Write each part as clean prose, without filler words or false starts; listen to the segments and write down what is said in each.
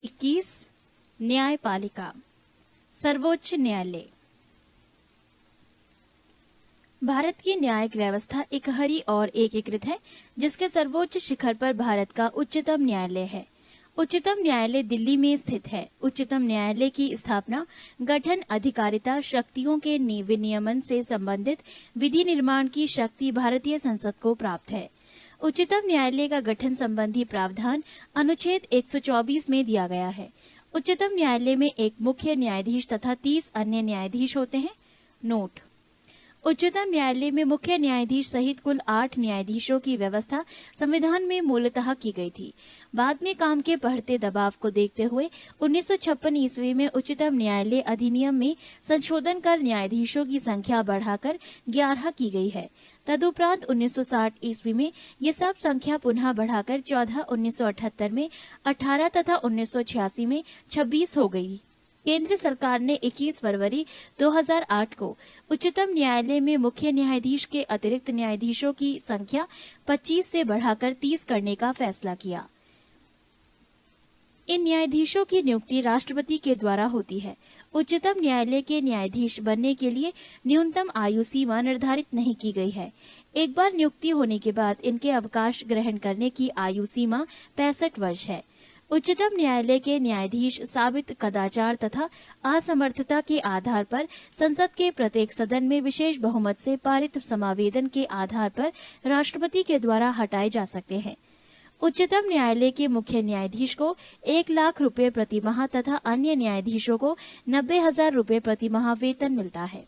21 न्यायपालिका सर्वोच्च न्यायालय। भारत की न्यायिक व्यवस्था एकहरी और एकीकृत है, जिसके सर्वोच्च शिखर पर भारत का उच्चतम न्यायालय है। उच्चतम न्यायालय दिल्ली में स्थित है। उच्चतम न्यायालय की स्थापना, गठन, अधिकारिता, शक्तियों के विनियमन से संबंधित विधि निर्माण की शक्ति भारतीय संसद को प्राप्त है। उच्चतम न्यायालय का गठन संबंधी प्रावधान अनुच्छेद 124 में दिया गया है। उच्चतम न्यायालय में एक मुख्य न्यायाधीश तथा 30 अन्य न्यायाधीश होते हैं। नोट: उच्चतम न्यायालय में मुख्य न्यायाधीश सहित कुल 8 न्यायाधीशों की व्यवस्था संविधान में मूलतः की गई थी। बाद में काम के बढ़ते दबाव को देखते हुए 1956 ईस्वी में उच्चतम न्यायालय अधिनियम में संशोधन कर न्यायाधीशों की संख्या बढ़ाकर 11 की गई है। तदुपरांत 1960 ईस्वी में ये सब संख्या पुनः बढ़ाकर 14, 1978 में 18 तथा 1986 में 26 हो गई। केंद्र सरकार ने 21 फरवरी 2008 को उच्चतम न्यायालय में मुख्य न्यायाधीश के अतिरिक्त न्यायाधीशों की संख्या 25 से बढ़ाकर 30 करने का फैसला किया। इन न्यायाधीशों की नियुक्ति राष्ट्रपति के द्वारा होती है। उच्चतम न्यायालय के न्यायाधीश बनने के लिए न्यूनतम आयु सीमा निर्धारित नहीं की गई है। एक बार नियुक्ति होने के बाद इनके अवकाश ग्रहण करने की आयु सीमा 65 वर्ष है। उच्चतम न्यायालय के न्यायाधीश साबित कदाचार तथा असमर्थता के आधार पर संसद के प्रत्येक सदन में विशेष बहुमत से पारित समावेदन के आधार पर राष्ट्रपति के द्वारा हटाए जा सकते हैं। उच्चतम न्यायालय के मुख्य न्यायाधीश को 1 लाख रुपए प्रति माह तथा अन्य न्यायाधीशों को 90,000 रुपए प्रति माह वेतन मिलता है।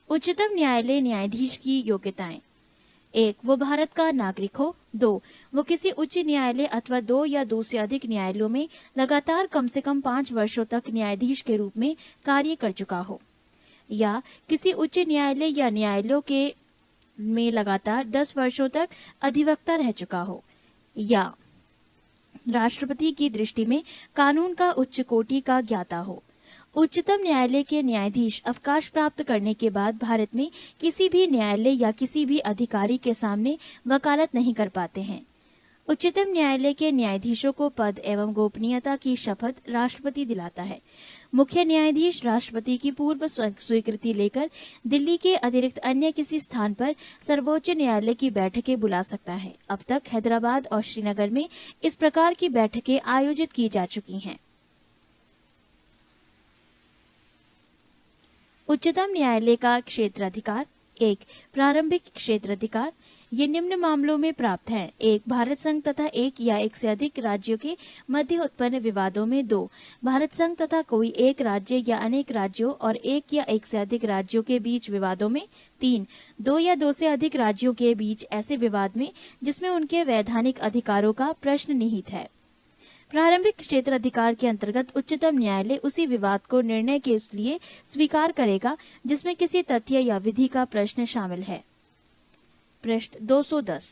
उच्चतम न्यायालय न्यायाधीश की योग्यताएं: 1. वो भारत का नागरिक हो। 2. वो किसी उच्च न्यायालय अथवा 2 या 2 से अधिक न्यायालयों में लगातार कम से कम 5 वर्षों तक न्यायाधीश के रूप में कार्य कर चुका हो, या किसी उच्च न्यायालय या न्यायालयों के में लगातार 10 वर्षों तक अधिवक्ता रह चुका हो, या राष्ट्रपति की दृष्टि में कानून का उच्च कोटि का ज्ञाता हो। उच्चतम न्यायालय के न्यायाधीश अवकाश प्राप्त करने के बाद भारत में किसी भी न्यायालय या किसी भी अधिकारी के सामने वकालत नहीं कर पाते हैं। उच्चतम न्यायालय के न्यायाधीशों को पद एवं गोपनीयता की शपथ राष्ट्रपति दिलाता है। मुख्य न्यायाधीश राष्ट्रपति की पूर्व स्वीकृति लेकर दिल्ली के अतिरिक्त अन्य किसी स्थान पर सर्वोच्च न्यायालय की बैठकें बुला सकता है। अब तक हैदराबाद और श्रीनगर में इस प्रकार की बैठकें आयोजित की जा चुकी हैं। उच्चतम न्यायालय का क्षेत्राधिकार: 1. प्रारंभिक क्षेत्राधिकार। ये निम्न मामलों में प्राप्त है: 1. भारत संघ तथा 1 या 1 से अधिक राज्यों के मध्य उत्पन्न विवादों में। 2. भारत संघ तथा कोई एक राज्य या अनेक राज्यों और 1 या 1 से अधिक राज्यों के बीच विवादों में। 3. 2 या 2 से अधिक राज्यों के बीच ऐसे विवाद में जिसमें उनके वैधानिक अधिकारों का प्रश्न निहित है। प्रारंभिक क्षेत्राधिकार के अंतर्गत उच्चतम न्यायालय उसी विवाद को निर्णय के लिए स्वीकार करेगा जिसमें किसी तथ्य या विधि का प्रश्न शामिल है। पृष्ठ 210।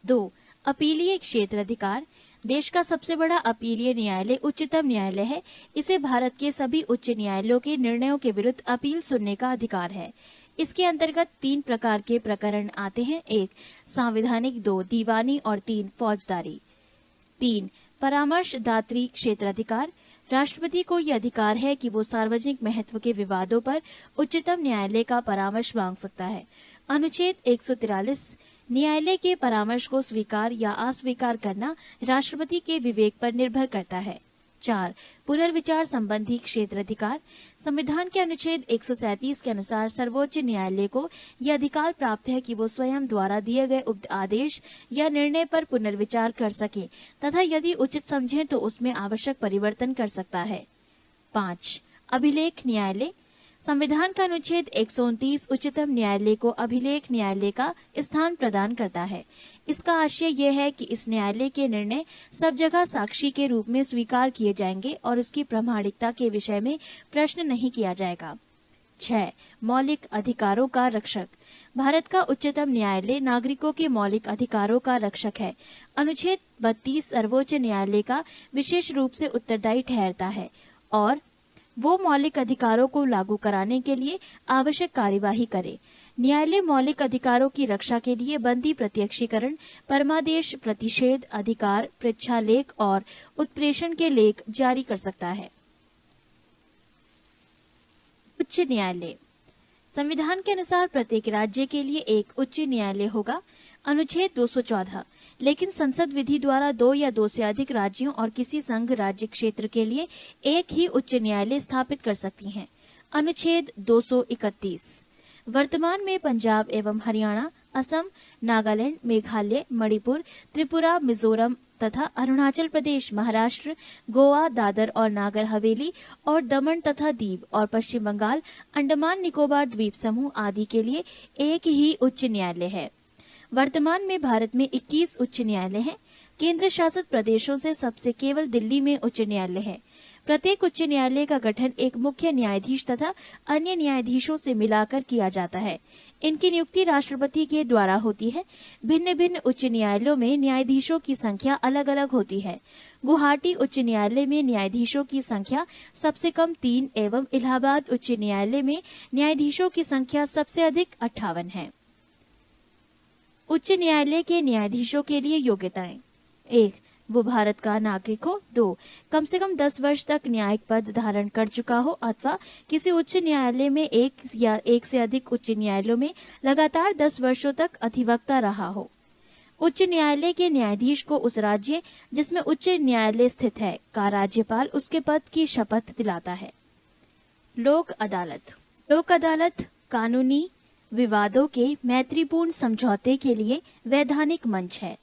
2. अपीलीय क्षेत्राधिकार। देश का सबसे बड़ा अपीलीय न्यायालय उच्चतम न्यायालय है। इसे भारत के सभी उच्च न्यायालयों के निर्णयों के विरुद्ध अपील सुनने का अधिकार है। इसके अंतर्गत 3 प्रकार के प्रकरण आते हैं: 1. सांविधानिक, 2. दीवानी और 3. फौजदारी। 3. परामर्शदात्री क्षेत्राधिकार। राष्ट्रपति को यह अधिकार है कि वो सार्वजनिक महत्व के विवादों पर उच्चतम न्यायालय का परामर्श मांग सकता है। अनुच्छेद 143 न्यायालय के परामर्श को स्वीकार या अस्वीकार करना राष्ट्रपति के विवेक पर निर्भर करता है। 4. पुनर्विचार संबंधी क्षेत्राधिकार। संविधान के अनुच्छेद 137 के अनुसार सर्वोच्च न्यायालय को यह अधिकार प्राप्त है कि वो स्वयं द्वारा दिए गए आदेश या निर्णय पर पुनर्विचार कर सके तथा यदि उचित समझे तो उसमें आवश्यक परिवर्तन कर सकता है। 5. अभिलेख न्यायालय। संविधान का अनुच्छेद 129 उच्चतम न्यायालय को अभिलेख न्यायालय का स्थान प्रदान करता है। इसका आशय यह है कि इस न्यायालय के निर्णय सब जगह साक्षी के रूप में स्वीकार किए जाएंगे और इसकी प्रामाणिकता के विषय में प्रश्न नहीं किया जाएगा। 6. मौलिक अधिकारों का रक्षक। भारत का उच्चतम न्यायालय नागरिकों के मौलिक अधिकारों का रक्षक है। अनुच्छेद 32 सर्वोच्च न्यायालय का विशेष रूप से उत्तरदायी ठहरता है और वो मौलिक अधिकारों को लागू कराने के लिए आवश्यक कार्यवाही करे। न्यायालय मौलिक अधिकारों की रक्षा के लिए बंदी प्रत्यक्षीकरण, परमादेश, प्रतिषेध, अधिकार, पृच्छालेख और उत्प्रेषण के लेख जारी कर सकता है। उच्च न्यायालय। संविधान के अनुसार प्रत्येक राज्य के लिए एक उच्च न्यायालय होगा। अनुच्छेद 214। लेकिन संसद विधि द्वारा 2 या 2 से अधिक राज्यों और किसी संघ राज्य क्षेत्र के लिए एक ही उच्च न्यायालय स्थापित कर सकती हैं। अनुच्छेद 231। वर्तमान में पंजाब एवं हरियाणा, असम, नागालैंड, मेघालय, मणिपुर, त्रिपुरा, मिजोरम तथा अरुणाचल प्रदेश, महाराष्ट्र, गोवा, दादर और नागर हवेली और दमन तथा दीव और पश्चिम बंगाल, अंडमान निकोबार द्वीप समूह आदि के लिए एक ही उच्च न्यायालय है। वर्तमान में भारत में 21 उच्च न्यायालय हैं। केंद्र शासित प्रदेशों से सबसे केवल दिल्ली में उच्च न्यायालय है। प्रत्येक उच्च न्यायालय का गठन एक मुख्य न्यायाधीश तथा अन्य न्यायाधीशों से मिलाकर किया जाता है। इनकी नियुक्ति राष्ट्रपति के द्वारा होती है। भिन्न भिन्न उच्च न्यायालयों में न्यायाधीशों की संख्या अलग अलग होती है। गुवाहाटी उच्च न्यायालय में न्यायाधीशों की संख्या सबसे कम 3 एवं इलाहाबाद उच्च न्यायालय में न्यायाधीशों की संख्या सबसे अधिक 58 है। उच्च न्यायालय के न्यायाधीशों के लिए योग्यताएं: 1. वो भारत का नागरिक हो। 2. कम से कम 10 वर्ष तक न्यायिक पद धारण कर चुका हो अथवा किसी उच्च न्यायालय में एक या एक से अधिक उच्च न्यायालयों में लगातार 10 वर्षों तक अधिवक्ता रहा हो। उच्च न्यायालय के न्यायाधीश को उस राज्य जिसमें उच्च न्यायालय स्थित है का राज्यपाल उसके पद की शपथ दिलाता है। लोक अदालत। लोक अदालत कानूनी विवादों के मैत्रीपूर्ण समझौते के लिए वैधानिक मंच है।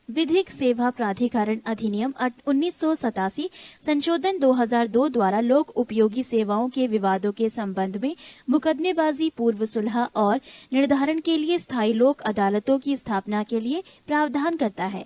विधिक सेवा प्राधिकरण अधिनियम 1987 संशोधन 2002 द्वारा लोक उपयोगी सेवाओं के विवादों के संबंध में मुकदमेबाजी, पूर्व सुलह और निर्धारण के लिए स्थायी लोक अदालतों की स्थापना के लिए प्रावधान करता है।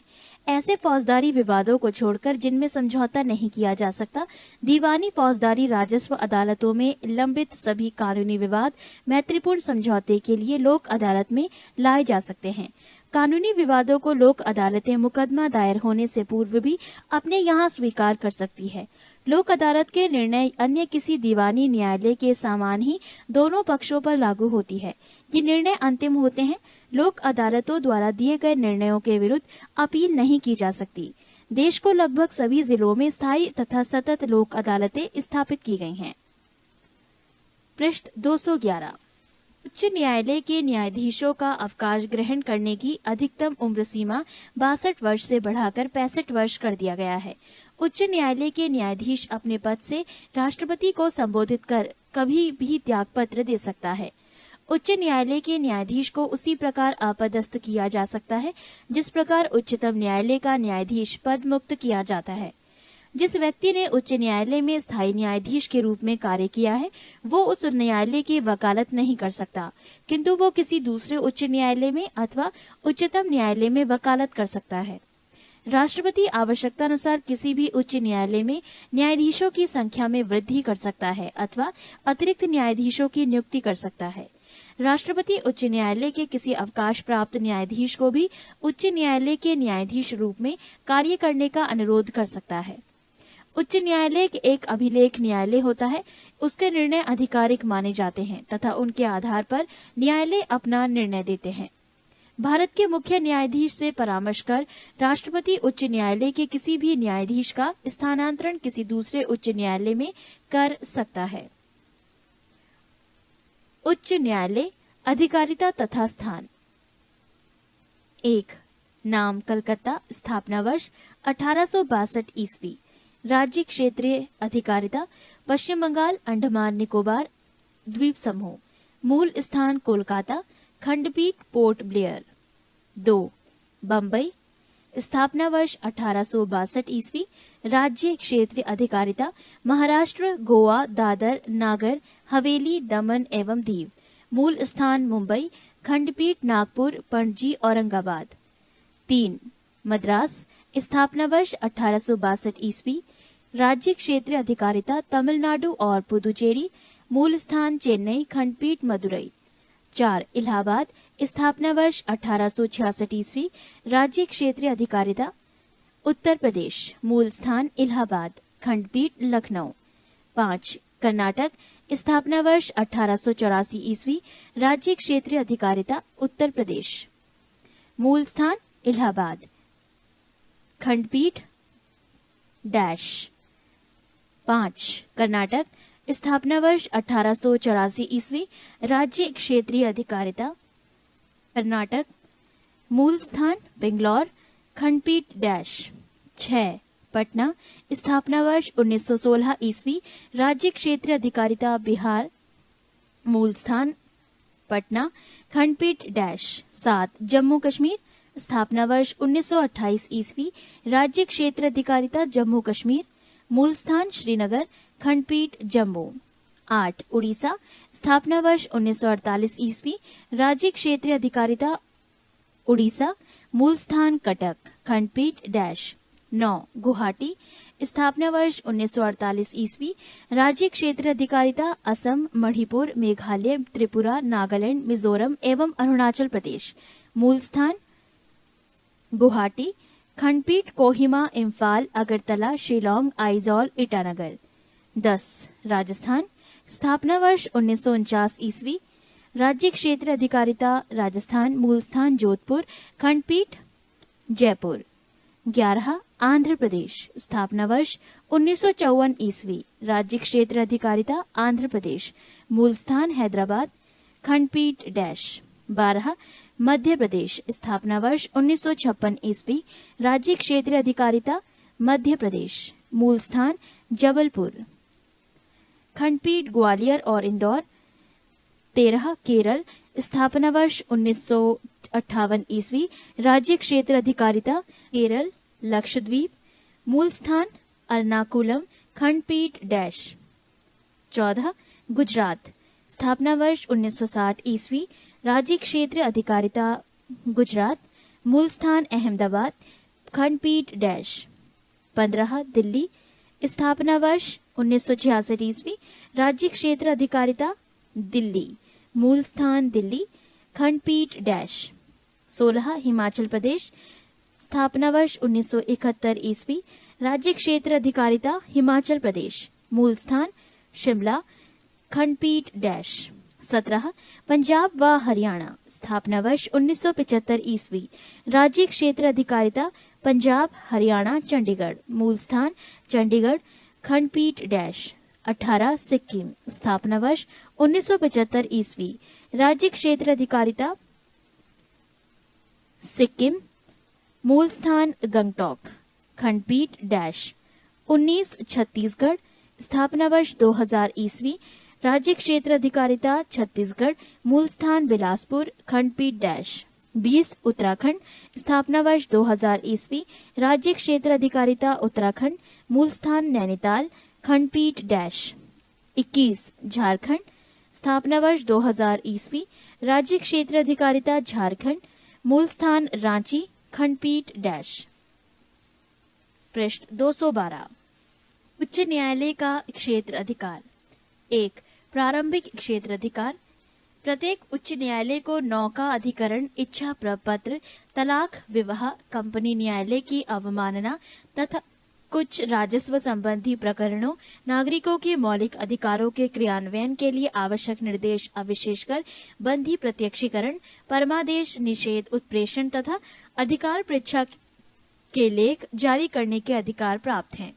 ऐसे फौजदारी विवादों को छोड़कर जिनमें समझौता नहीं किया जा सकता, दीवानी फौजदारी राजस्व अदालतों में लंबित सभी कानूनी विवाद मैत्रीपूर्ण समझौते के लिए लोक अदालत में लाए जा सकते हैं। कानूनी विवादों को लोक अदालतें मुकदमा दायर होने से पूर्व भी अपने यहाँ स्वीकार कर सकती है। लोक अदालत के निर्णय अन्य किसी दीवानी न्यायालय के समान ही दोनों पक्षों पर लागू होती है। ये निर्णय अंतिम होते हैं। लोक अदालतों द्वारा दिए गए निर्णयों के विरुद्ध अपील नहीं की जा सकती। देश को लगभग सभी जिलों में स्थायी तथा सतत लोक अदालतें स्थापित की गई हैं। पृष्ठ 211। उच्च न्यायालय के न्यायाधीशों का अवकाश ग्रहण करने की अधिकतम उम्र सीमा 62 वर्ष से बढ़ाकर 65 वर्ष कर दिया गया है। उच्च न्यायालय के न्यायाधीश अपने पद से राष्ट्रपति को संबोधित कर कभी भी त्यागपत्र दे सकता है। उच्च न्यायालय के न्यायाधीश को उसी प्रकार अपदस्थ किया जा सकता है जिस प्रकार उच्चतम न्यायालय का न्यायाधीश पद मुक्त किया जाता है। जिस व्यक्ति ने उच्च न्यायालय में स्थायी न्यायाधीश के रूप में कार्य किया है वो उस न्यायालय की वकालत नहीं कर सकता, किंतु वो किसी दूसरे उच्च न्यायालय में अथवा उच्चतम न्यायालय में वकालत कर सकता है। राष्ट्रपति आवश्यकतानुसार किसी भी उच्च न्यायालय में न्यायाधीशों की संख्या में वृद्धि कर सकता है अथवा अतिरिक्त न्यायाधीशों की नियुक्ति कर सकता है। राष्ट्रपति उच्च न्यायालय के किसी अवकाश प्राप्त न्यायाधीश को भी उच्च न्यायालय के न्यायाधीश रूप में कार्य करने का अनुरोध कर सकता है। उच्च न्यायालय एक अभिलेख न्यायालय होता है। उसके निर्णय आधिकारिक माने जाते हैं तथा उनके आधार पर न्यायालय अपना निर्णय देते हैं। भारत के मुख्य न्यायाधीश से परामर्श कर राष्ट्रपति उच्च न्यायालय के किसी भी न्यायाधीश का स्थानांतरण किसी दूसरे उच्च न्यायालय में कर सकता है। उच्च न्यायालय अधिकारिता तथा स्थान। 1. नाम कलकत्ता, स्थापना वर्ष 1862 ईस्वी। राज्य क्षेत्रीय अधिकारिता पश्चिम बंगाल, अंडमान निकोबार द्वीप समूह। मूल स्थान कोलकाता, खंडपीठ पोर्ट ब्लेयर। 2. बम्बई, स्थापना वर्ष 1862 ईस्वी। राज्य क्षेत्रीय अधिकारिता महाराष्ट्र, गोवा, दादर, नागर हवेली, दमन एवं दीव। मूल स्थान मुंबई, खंडपीठ नागपुर, पणजी, औरंगाबाद। 3. मद्रास, स्थापना वर्ष 1862 ईस्वी। राज्य क्षेत्रीय अधिकारिता तमिलनाडु और पुदुचेरी। मूल स्थान चेन्नई, खंडपीठ मदुरई। 4. इलाहाबाद, स्थापना वर्ष 1866 ईस्वी। राज्य क्षेत्रीय अधिकारिता उत्तर प्रदेश। मूल स्थान इलाहाबाद, खंडपीठ लखनऊ। 5. कर्नाटक, स्थापना वर्ष 1884 ईस्वी, राज्य क्षेत्रीय अधिकारिता उत्तर प्रदेश, मूल स्थान इलाहाबाद, खंडपीठ डैश। 5. कर्नाटक, स्थापना वर्ष 1884 ईस्वी, राज्य क्षेत्रीय अधिकारिता कर्नाटक, मूल स्थान बेंगलोर, खंडपीठ डैश। 6. पटना, स्थापना वर्ष 1916 ईस्वी, राज्य क्षेत्रीय अधिकारिता बिहार, मूल स्थान पटना, खंडपीठ डैश। 7. जम्मू कश्मीर, स्थापना वर्ष 1928 ईस्वी, राज्य क्षेत्र अधिकारिता जम्मू कश्मीर, मूल स्थान श्रीनगर, खंडपीठ जम्मू। 8. उड़ीसा, स्थापना वर्ष 1948 ईस्वी, राज्य क्षेत्रीय अधिकारिता उड़ीसा, मूल स्थान कटक, खंडपीठ डैश। 9. गुवाहाटी, स्थापना वर्ष 1948 ईस्वी, राज्य क्षेत्र अधिकारिता असम, मणिपुर, मेघालय, त्रिपुरा, नागालैंड, मिजोरम एवं अरुणाचल प्रदेश, मूल स्थान गुवाहाटी, खंडपीठ कोहिमा, इम्फाल, अगरतला, शिलोंग, आइजॉल, ईटानगर। 10. राजस्थान, स्थापना वर्ष 1949 ईस्वी, राज्य क्षेत्र अधिकारिता राजस्थान, मूल स्थान जोधपुर, खंडपीठ जयपुर। 11. आंध्र प्रदेश, स्थापना वर्ष 1954 ईस्वी, राज्य क्षेत्र अधिकारिता आंध्र प्रदेश, मूल स्थान हैदराबाद, खंडपीठ डैश। 12. मध्य प्रदेश, स्थापना वर्ष 1956 ईस्वी, राज्य क्षेत्र अधिकारिता मध्य प्रदेश, मूल स्थान जबलपुर, खंडपीठ ग्वालियर और इंदौर। 13. केरल, स्थापना वर्ष 1958 ईस्वी, राज्य क्षेत्र अधिकारिता केरल, लक्षद्वीप, मूल स्थान एर्नाकुलम, खंडपीठ डैश। 14. गुजरात, स्थापना वर्ष 1960 ईस्वी, राज्य क्षेत्र अधिकारिता गुजरात, मूल स्थान अहमदाबाद, खंडपीठ डैश। 15. दिल्ली, स्थापना वर्ष 1966 ईस्वी, राज्य क्षेत्र अधिकारिता दिल्ली, मूल स्थान दिल्ली, खंडपीठ डैश। 16. हिमाचल प्रदेश, स्थापना वर्ष 1971 ईस्वी, राज्य क्षेत्र अधिकारिता हिमाचल प्रदेश, मूल स्थान शिमला, खंडपीठ डैश। 17. पंजाब व हरियाणा, स्थापना वर्ष 1975 ईस्वी, राज्य क्षेत्र अधिकारिता पंजाब, हरियाणा, चंडीगढ़, मूल स्थान चंडीगढ़, खंडपीठ डैश। 18. सिक्किम, स्थापना वर्ष 1975 ईस्वी, राज्य क्षेत्र अधिकारिता सिक्किम, मूल स्थान गंगटोक, खंडपीठ डैश। 19. छत्तीसगढ़, स्थापना वर्ष 2000 ईस्वी, राज्य क्षेत्र अधिकारिता छत्तीसगढ़, मूल स्थान बिलासपुर, खंडपीठ डैश। 20. उत्तराखंड, स्थापना वर्ष 2000 ईस्वी, राज्य क्षेत्र अधिकारिता उत्तराखंड, मूल स्थान नैनीताल, खंडपीठ डैश। 21. झारखंड, स्थापना वर्ष 2000 ईस्वी, राज्य क्षेत्र अधिकारिता झारखंड, मूल स्थान रांची, खंडपीठ डैश। पृष्ठ 212। उच्च न्यायालय का क्षेत्र अधिकार। 1. प्रारंभिक क्षेत्र अधिकार। प्रत्येक उच्च न्यायालय को नौका अधिकरण, इच्छा प्रपत्र, तलाक, विवाह, कंपनी न्यायालय की अवमानना तथा कुछ राजस्व संबंधी प्रकरणों, नागरिकों के मौलिक अधिकारों के क्रियान्वयन के लिए आवश्यक निर्देश, विशेषकर बंधी प्रत्यक्षीकरण, परमादेश, निषेध, उत्प्रेषण तथा अधिकार परीक्षा के लेख जारी करने के अधिकार प्राप्त हैं।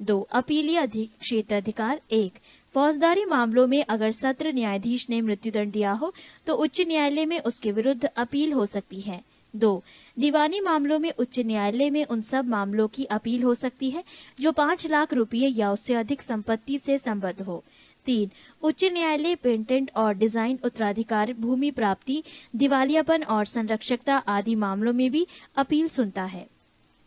2. अपीलीय क्षेत्र अधिकार। 1. फौजदारी मामलों में अगर सत्र न्यायाधीश ने मृत्युदंड दिया हो तो उच्च न्यायालय में उसके विरुद्ध अपील हो सकती है। 2. दीवानी मामलों में उच्च न्यायालय में उन सब मामलों की अपील हो सकती है जो 5 लाख रुपये या उससे अधिक संपत्ति से संबद्ध हो। 3. उच्च न्यायालय पेटेंट और डिजाइन, उत्तराधिकार, भूमि प्राप्ति, दिवालियापन और संरक्षकता आदि मामलों में भी अपील सुनता है।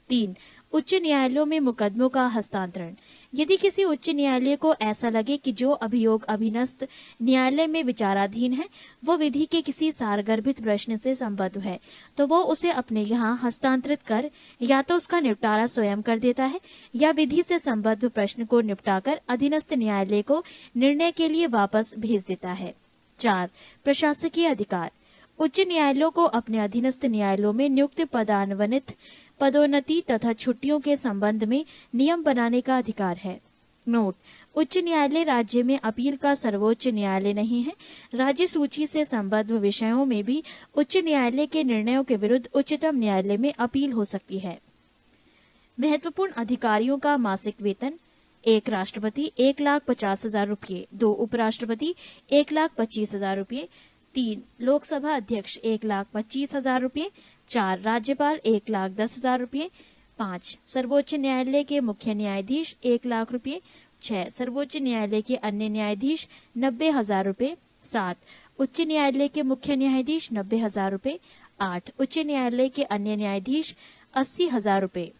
3. उच्च न्यायालयों में मुकदमों का हस्तांतरण। यदि किसी उच्च न्यायालय को ऐसा लगे कि जो अभियोग अधीनस्थ न्यायालय में विचाराधीन है वो विधि के किसी सारगर्भित प्रश्न से संबद्ध है तो वो उसे अपने यहाँ हस्तांतरित कर या तो उसका निपटारा स्वयं कर देता है या विधि से संबद्ध प्रश्न को निपटाकर अधीनस्थ न्यायालय को निर्णय के लिए वापस भेज देता है। 4. प्रशासकीय अधिकार। उच्च न्यायालयों को अपने अधीनस्थ न्यायालयों में नियुक्त पदान्वित, पदोन्नति तथा छुट्टियों के संबंध में नियम बनाने का अधिकार है। नोट, उच्च न्यायालय राज्य में अपील का सर्वोच्च न्यायालय नहीं है। राज्य सूची से संबद्ध विषयों में भी उच्च न्यायालय के निर्णयों के विरुद्ध उच्चतम न्यायालय में अपील हो सकती है। महत्वपूर्ण अधिकारियों का मासिक वेतन: 1 राष्ट्रपति 1,50,000 रूपये, 2 उपराष्ट्रपति 1,25,000 रूपये, 3 लोकसभा अध्यक्ष 1,25,000 रूपये, 4 राज्यपाल 1,10,000 रूपये, 5 सर्वोच्च न्यायालय के मुख्य न्यायाधीश 1,00,000 रूपये, 6 सर्वोच्च न्यायालय के अन्य न्यायाधीश 90,000 रूपये, 7 उच्च न्यायालय के मुख्य न्यायाधीश 90,000 रूपये, 8 उच्च न्यायालय के अन्य न्यायाधीश 80,000 रूपये,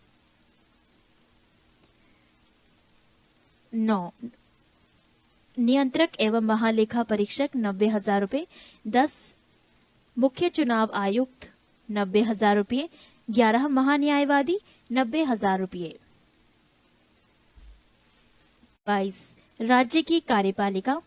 9 नियंत्रक एवं महालेखा परीक्षक 90,000 रूपये, 10 मुख्य चुनाव आयुक्त 90,000 रूपये, 11 महान्यायवादी 90,000 रूपये। 22 राज्य की कार्यपालिका: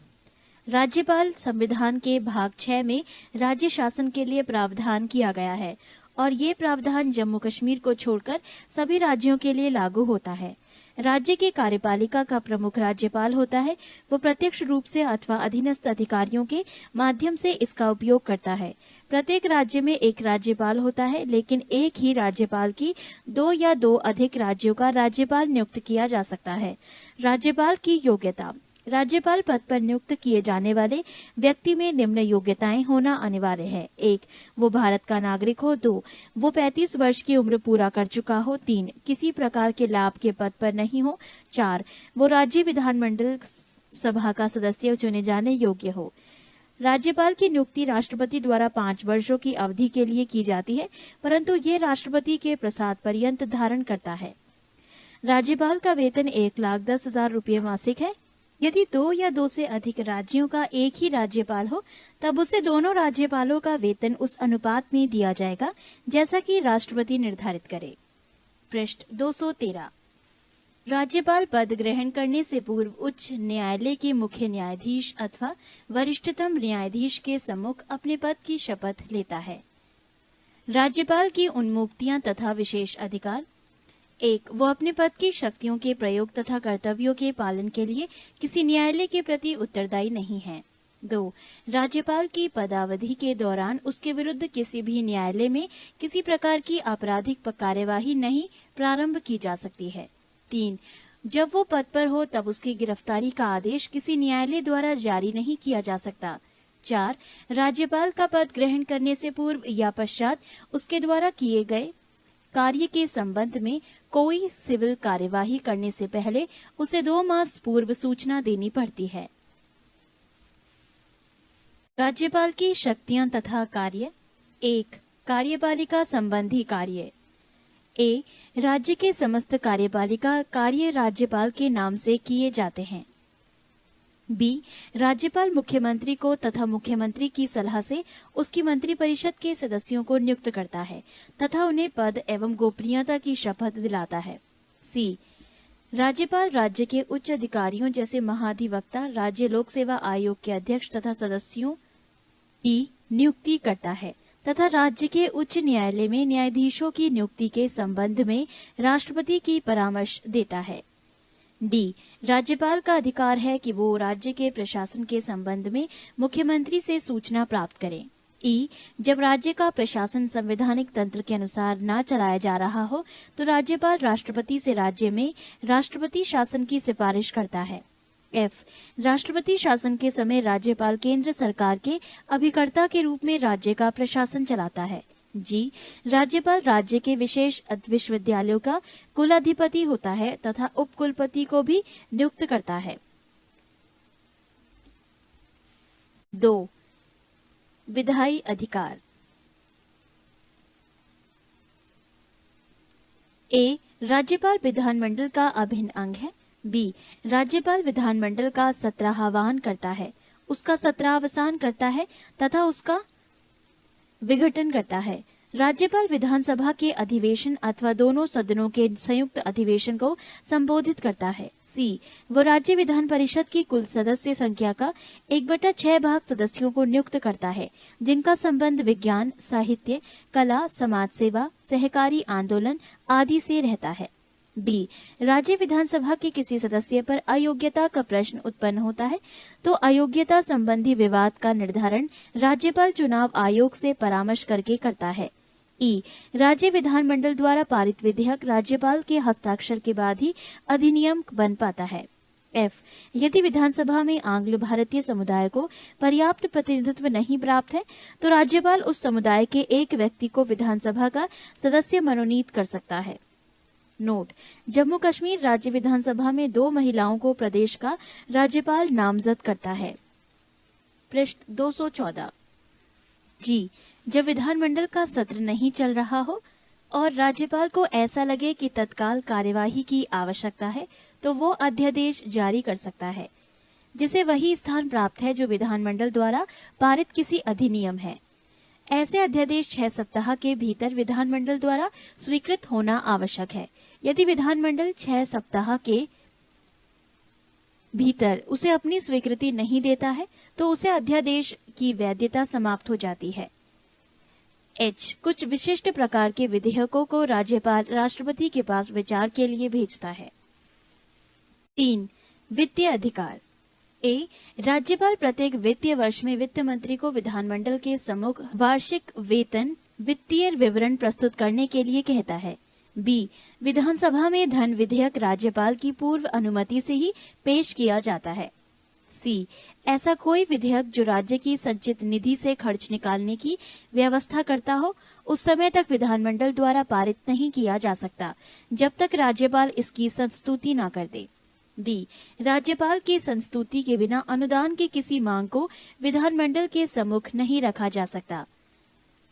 राज्यपाल संविधान के भाग 6 में राज्य शासन के लिए प्रावधान किया गया है और ये प्रावधान जम्मू कश्मीर को छोड़कर सभी राज्यों के लिए लागू होता है। राज्य की कार्यपालिका का प्रमुख राज्यपाल होता है। वो प्रत्यक्ष रूप से अथवा अधीनस्थ अधिकारियों के माध्यम से इसका उपयोग करता है। प्रत्येक राज्य में एक राज्यपाल होता है, लेकिन एक ही राज्यपाल की 2 या 2 अधिक राज्यों का राज्यपाल नियुक्त किया जा सकता है। राज्यपाल की योग्यता: राज्यपाल पद पर नियुक्त किए जाने वाले व्यक्ति में निम्न योग्यताएं होना अनिवार्य है। 1 वो भारत का नागरिक हो। 2 वो 35 वर्ष की उम्र पूरा कर चुका हो। 3 किसी प्रकार के लाभ के पद पर नहीं हो। 4 वो राज्य विधानमंडल सभा का सदस्य चुने जाने योग्य हो। राज्यपाल की नियुक्ति राष्ट्रपति द्वारा 5 वर्षों की अवधि के लिए की जाती है, परंतु ये राष्ट्रपति के प्रसाद पर्यंत धारण करता है। राज्यपाल का वेतन 1,10,000 रूपये मासिक है। यदि 2 या 2 से अधिक राज्यों का एक ही राज्यपाल हो, तब उसे दोनों राज्यपालों का वेतन उस अनुपात में दिया जाएगा जैसा कि राष्ट्रपति निर्धारित करे। पृष्ठ 213। राज्यपाल पद ग्रहण करने से पूर्व उच्च न्यायालय के मुख्य न्यायाधीश अथवा वरिष्ठतम न्यायाधीश के सम्मुख अपने पद की शपथ लेता है। राज्यपाल की उन्मुक्तियां तथा विशेष अधिकार: 1 वो अपने पद की शक्तियों के प्रयोग तथा कर्तव्यों के पालन के लिए किसी न्यायालय के प्रति उत्तरदायी नहीं है। 2 राज्यपाल की पदावधि के दौरान उसके विरुद्ध किसी भी न्यायालय में किसी प्रकार की आपराधिक कार्यवाही नहीं प्रारंभ की जा सकती है। 3 जब वो पद पर हो तब उसकी गिरफ्तारी का आदेश किसी न्यायालय द्वारा जारी नहीं किया जा सकता। 4 राज्यपाल का पद ग्रहण करने से पूर्व या पश्चात उसके द्वारा किए गए कार्य के संबंध में कोई सिविल कार्यवाही करने से पहले उसे 2 मास पूर्व सूचना देनी पड़ती है। राज्यपाल की शक्तियां तथा कार्य: 1 कार्यपालिका संबंधी कार्य: ए राज्य के समस्त कार्यपालिका कार्य राज्यपाल के नाम से किए जाते हैं। बी राज्यपाल मुख्यमंत्री को तथा मुख्यमंत्री की सलाह से उसकी मंत्रिपरिषद के सदस्यों को नियुक्त करता है तथा उन्हें पद एवं गोपनीयता की शपथ दिलाता है। सी राज्यपाल राज्य के उच्च अधिकारियों जैसे महाधिवक्ता, राज्य लोक सेवा आयोग के अध्यक्ष तथा सदस्यों की नियुक्ति करता है तथा राज्य के उच्च न्यायालय में न्यायाधीशों की नियुक्ति के संबंध में राष्ट्रपति की परामर्श देता है। डी राज्यपाल का अधिकार है कि वो राज्य के प्रशासन के संबंध में मुख्यमंत्री से सूचना प्राप्त करें। ई जब राज्य का प्रशासन संवैधानिक तंत्र के अनुसार न चलाया जा रहा हो तो राज्यपाल राष्ट्रपति से राज्य में राष्ट्रपति शासन की सिफारिश करता है। एफ राष्ट्रपति शासन के समय राज्यपाल केंद्र सरकार के अभिकर्ता के रूप में राज्य का प्रशासन चलाता है। जी राज्यपाल राज्य के विशेष विश्वविद्यालयों का कुलाधिपति होता है तथा उपकुलपति को भी नियुक्त करता है। 2 विधायी अधिकार: ए राज्यपाल विधानमंडल का अभिन्न अंग है। बी राज्यपाल विधानमंडल का सत्राहवान करता है, उसका सत्रावसान करता है तथा उसका विघटन करता है। राज्यपाल विधानसभा के अधिवेशन अथवा दोनों सदनों के संयुक्त अधिवेशन को संबोधित करता है। सी वो राज्य विधान परिषद की कुल सदस्य संख्या का 1/6 भाग सदस्यों को नियुक्त करता है जिनका संबंध विज्ञान, साहित्य, कला, समाज सेवा, सहकारी आंदोलन आदि से रहता है। बी, राज्य विधानसभा के किसी सदस्य पर अयोग्यता का प्रश्न उत्पन्न होता है तो अयोग्यता संबंधी विवाद का निर्धारण राज्यपाल चुनाव आयोग से परामर्श करके करता है। ई, राज्य विधानमंडल द्वारा पारित विधेयक राज्यपाल के हस्ताक्षर के बाद ही अधिनियम बन पाता है। एफ, यदि विधानसभा में आंग्ल भारतीय समुदाय को पर्याप्त प्रतिनिधित्व नहीं प्राप्त है तो राज्यपाल उस समुदाय के एक व्यक्ति को विधानसभा का सदस्य मनोनीत कर सकता है। नोट, जम्मू कश्मीर राज्य विधानसभा में 2 महिलाओं को प्रदेश का राज्यपाल नामजद करता है। पृष्ठ 214। जी, जब विधानमंडल का सत्र नहीं चल रहा हो और राज्यपाल को ऐसा लगे कि तत्काल कार्यवाही की आवश्यकता है तो वो अध्यादेश जारी कर सकता है जिसे वही स्थान प्राप्त है जो विधानमंडल द्वारा पारित किसी अधिनियम है। ऐसे अध्यादेश 6 सप्ताह के भीतर विधानमंडल द्वारा स्वीकृत होना आवश्यक है। यदि विधानमंडल 6 सप्ताह के भीतर उसे अपनी स्वीकृति नहीं देता है तो उसे अध्यादेश की वैधता समाप्त हो जाती है। एच, कुछ विशिष्ट प्रकार के विधेयकों को राज्यपाल राष्ट्रपति के पास विचार के लिए भेजता है। 3, वित्तीय अधिकार। ए, राज्यपाल प्रत्येक वित्तीय वर्ष में वित्त मंत्री को विधानमंडल के सम्मुख वार्षिक वेतन वित्तीय विवरण प्रस्तुत करने के लिए कहता है। बी, विधानसभा में धन विधेयक राज्यपाल की पूर्व अनुमति से ही पेश किया जाता है। सी, ऐसा कोई विधेयक जो राज्य की संचित निधि से खर्च निकालने की व्यवस्था करता हो उस समय तक विधानमंडल द्वारा पारित नहीं किया जा सकता जब तक राज्यपाल इसकी संस्तुति न कर दे। डी, राज्यपाल की संस्तुति के बिना अनुदान की किसी मांग को विधानमंडल के सम्मुख नहीं रखा जा सकता।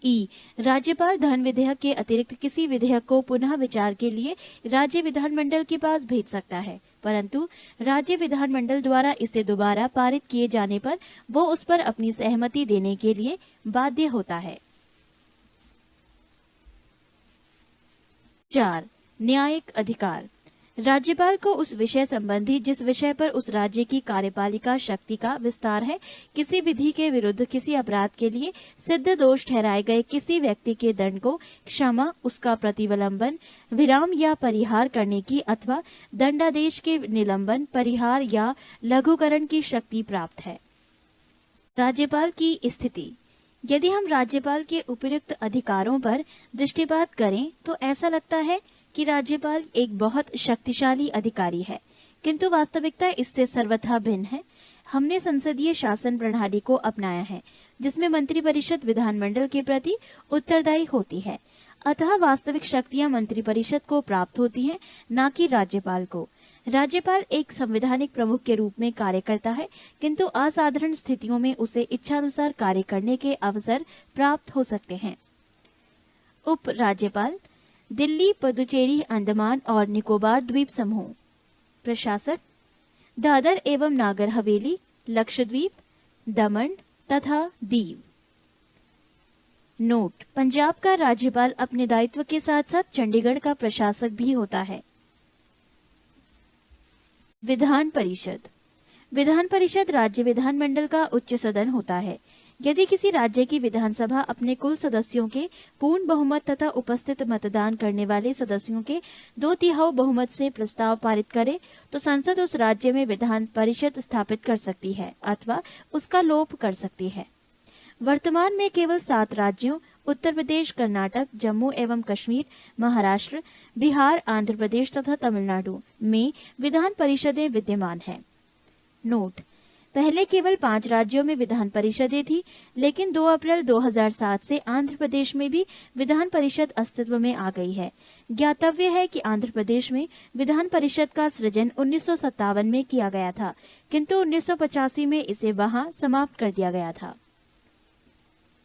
ई, राज्यपाल धन विधेयक के अतिरिक्त किसी विधेयक को पुनः विचार के लिए राज्य विधानमंडल के पास भेज सकता है परंतु राज्य विधानमंडल द्वारा इसे दोबारा पारित किए जाने पर वो उस पर अपनी सहमति देने के लिए बाध्य होता है। 4, न्यायिक अधिकार। राज्यपाल को उस विषय संबंधी जिस विषय पर उस राज्य की कार्यपालिका शक्ति का विस्तार है किसी विधि के विरुद्ध किसी अपराध के लिए सिद्ध दोष ठहराए गए किसी व्यक्ति के दंड को क्षमा, उसका प्रतिवलंबन, विराम या परिहार करने की अथवा दंडादेश के निलंबन, परिहार या लघुकरण की शक्ति प्राप्त है। राज्यपाल की स्थिति। यदि हम राज्यपाल के उपयुक्त अधिकारों पर दृष्टिपात करें तो ऐसा लगता है कि राज्यपाल एक बहुत शक्तिशाली अधिकारी है किंतु वास्तविकता इससे सर्वथा भिन्न है। हमने संसदीय शासन प्रणाली को अपनाया है जिसमें मंत्रिपरिषद विधानमंडल के प्रति उत्तरदायी होती है अतः वास्तविक शक्तियां मंत्रिपरिषद को प्राप्त होती हैं न कि राज्यपाल को। राज्यपाल एक संवैधानिक प्रमुख के रूप में कार्य करता है किंतु असाधारण स्थितियों में उसे इच्छानुसार कार्य करने के अवसर प्राप्त हो सकते हैं। उप राज्यपाल दिल्ली, पुदुचेरी, अंडमान और निकोबार द्वीप समूह। प्रशासक दादर एवं नागर हवेली, लक्षद्वीप, दमन तथा दीव। नोट, पंजाब का राज्यपाल अपने दायित्व के साथ साथ चंडीगढ़ का प्रशासक भी होता है। विधान परिषद। विधान परिषद राज्य विधानमंडल का उच्च सदन होता है। यदि किसी राज्य की विधानसभा अपने कुल सदस्यों के पूर्ण बहुमत तथा उपस्थित मतदान करने वाले सदस्यों के 2/3 बहुमत से प्रस्ताव पारित करे तो संसद उस राज्य में विधान परिषद स्थापित कर सकती है अथवा उसका लोप कर सकती है। वर्तमान में केवल 7 राज्यों उत्तर प्रदेश, कर्नाटक, जम्मू एवं कश्मीर, महाराष्ट्र, बिहार, आंध्र प्रदेश तथा तमिलनाडु में विधान परिषदें विद्यमान हैं। नोट, पहले केवल 5 राज्यों में विधान परिषदें थी लेकिन 2 अप्रैल 2007 से आंध्र प्रदेश में भी विधान परिषद अस्तित्व में आ गई है। ज्ञातव्य है कि आंध्र प्रदेश में विधान परिषद का सृजन 1957 में किया गया था किंतु 1985 में इसे वहां समाप्त कर दिया गया था।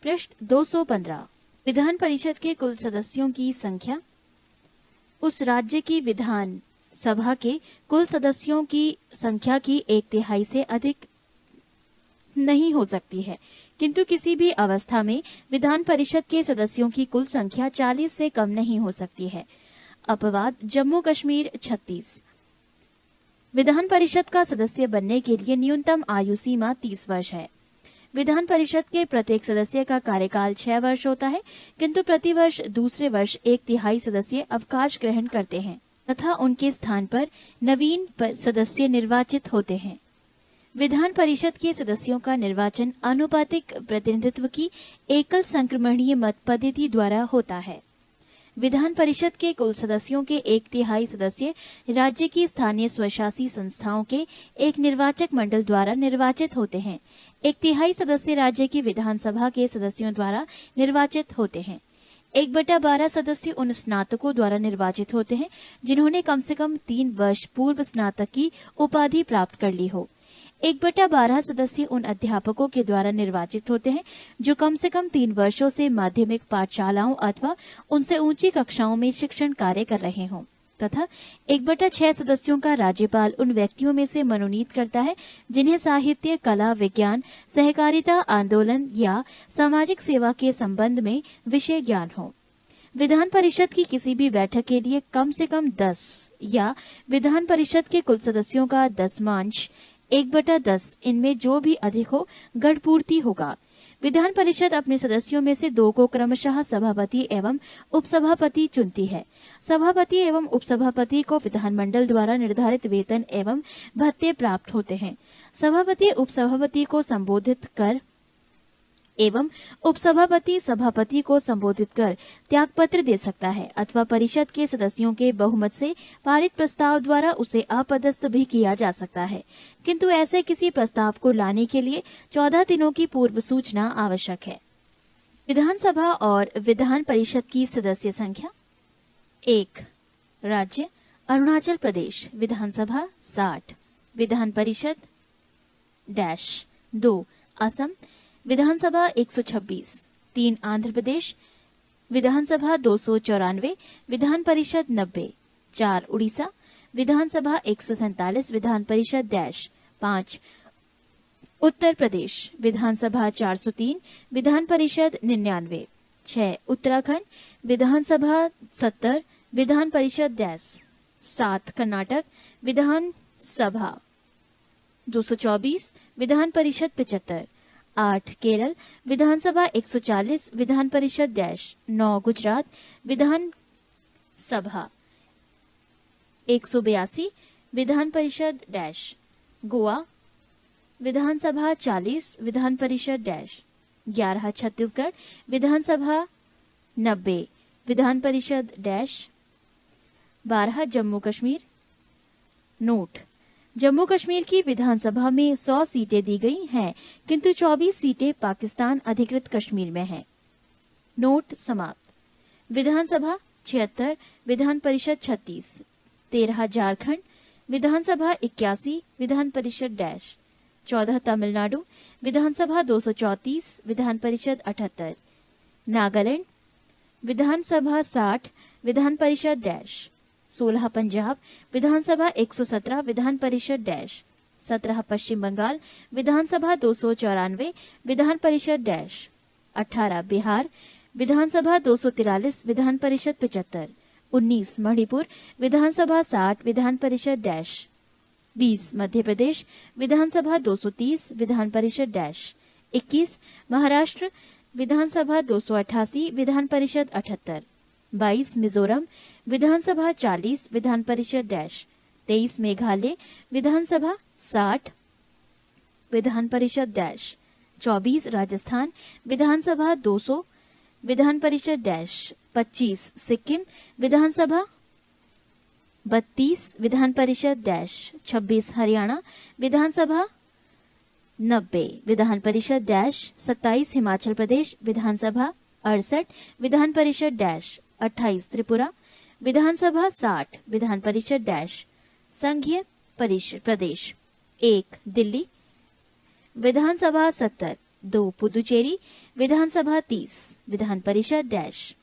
पृष्ठ 215। विधान परिषद के कुल सदस्यों की संख्या उस राज्य की विधान सभा के कुल सदस्यों की संख्या की 1/3 से अधिक नहीं हो सकती है किंतु किसी भी अवस्था में विधान परिषद के सदस्यों की कुल संख्या 40 से कम नहीं हो सकती है। अपवाद जम्मू कश्मीर 36। विधान परिषद का सदस्य बनने के लिए न्यूनतम आयु सीमा 30 वर्ष है। विधान परिषद के प्रत्येक सदस्य का कार्यकाल 6 वर्ष होता है किंतु प्रति वर्ष दूसरे वर्ष 1/3 सदस्य अवकाश ग्रहण करते हैं। तथा उनके स्थान पर नवीन सदस्य निर्वाचित होते हैं। विधान परिषद के सदस्यों का निर्वाचन आनुपातिक प्रतिनिधित्व की एकल संक्रमणीय मत पद्धति द्वारा होता है। विधान परिषद के कुल सदस्यों के 1/3 सदस्य राज्य की स्थानीय स्वशासी संस्थाओं के एक निर्वाचक मंडल द्वारा निर्वाचित होते हैं। 1/3 सदस्य राज्य की विधानसभा के सदस्यों द्वारा निर्वाचित होते हैं। 1/12 सदस्य उन स्नातकों द्वारा निर्वाचित होते हैं जिन्होंने कम से कम 3 वर्ष पूर्व स्नातक की उपाधि प्राप्त कर ली हो। 1/12 सदस्य उन अध्यापकों के द्वारा निर्वाचित होते हैं जो कम से कम 3 वर्षों से माध्यमिक पाठशालाओं अथवा उनसे ऊंची कक्षाओं में शिक्षण कार्य कर रहे हों, तथा 1/6 सदस्यों का राज्यपाल उन व्यक्तियों में से मनोनीत करता है जिन्हें साहित्य, कला, विज्ञान, सहकारिता आंदोलन या सामाजिक सेवा के संबंध में विषय ज्ञान हो। विधान परिषद की किसी भी बैठक के लिए कम से कम 10 या विधान परिषद के कुल सदस्यों का 10वांश 1/10 इनमें जो भी अधिक हो गढ़ पूर्ति होगा। विधान परिषद अपने सदस्यों में से 2 को क्रमशः सभापति एवं उपसभापति चुनती है। सभापति एवं उपसभापति को विधानमंडल द्वारा निर्धारित वेतन एवं भत्ते प्राप्त होते हैं। सभापति उपसभापति को संबोधित कर एवं उपसभापति सभापति को संबोधित कर त्यागपत्र दे सकता है अथवा परिषद के सदस्यों के बहुमत से पारित प्रस्ताव द्वारा उसे अपदस्थ भी किया जा सकता है, किंतु ऐसे किसी प्रस्ताव को लाने के लिए 14 दिनों की पूर्व सूचना आवश्यक है। विधानसभा और विधान परिषद की सदस्य संख्या। 1. राज्य अरुणाचल प्रदेश, विधानसभा 60, विधान परिषद डैश 2 असम, विधानसभा 126, 3 आंध्र प्रदेश, विधानसभा 294, विधान परिषद 90, 4 उड़ीसा, विधानसभा 147, विधान परिषद डैश 5 उत्तर प्रदेश, विधानसभा 403, विधान परिषद 99, 6 उत्तराखंड, विधानसभा 70, विधान परिषद डैश 7 कर्नाटक, विधानसभा 224, विधान परिषद 75, 8 केरल, विधानसभा 140, विधान परिषद डैश 9 गुजरात, विधान सभा 182, विधान परिषद डैश गोवा, विधानसभा 40, विधान परिषद डैश 11 छत्तीसगढ़, विधानसभा 90, विधान परिषद डैश 12 जम्मू कश्मीर। नोट: जम्मू कश्मीर की विधानसभा में 100 सीटें दी गई हैं, किंतु 24 सीटें पाकिस्तान अधिकृत कश्मीर में हैं। नोट समाप्त। विधानसभा 76, विधान परिषद 36, 13 झारखंड, विधानसभा 81, विधान परिषद डैश 14 तमिलनाडु, विधानसभा 234, विधान परिषद 78, नागालैंड, विधानसभा 60, विधान परिषद डैश 16 पंजाब, विधानसभा 117, विधान परिषद डैश 17 पश्चिम बंगाल, विधानसभा 294, विधान परिषद डैश 18 बिहार, विधानसभा 243, विधान परिषद 75, 19 मणिपुर, विधानसभा 60, विधान परिषद डैश 20 मध्य प्रदेश, विधानसभा 230, विधान परिषद डैश 21 महाराष्ट्र, विधानसभा 288, विधान परिषद 78, 22 मिजोरम, विधानसभा 40, विधान परिषद डैश 23 मेघालय, विधानसभा 60, विधान परिषद डैश 24 राजस्थान, विधानसभा 200, विधान परिषद डैश 25 सिक्किम, विधानसभा 32, विधान परिषद डैश 26 हरियाणा, विधानसभा 90, विधान परिषद डैश 27 हिमाचल प्रदेश, विधानसभा 68, विधान परिषद डैश 28 त्रिपुरा, विधानसभा 60, विधान परिषद डैश संघीय प्रदेश 1 दिल्ली, विधानसभा 70, 2 पुदुचेरी, विधानसभा 30, विधान परिषद डैश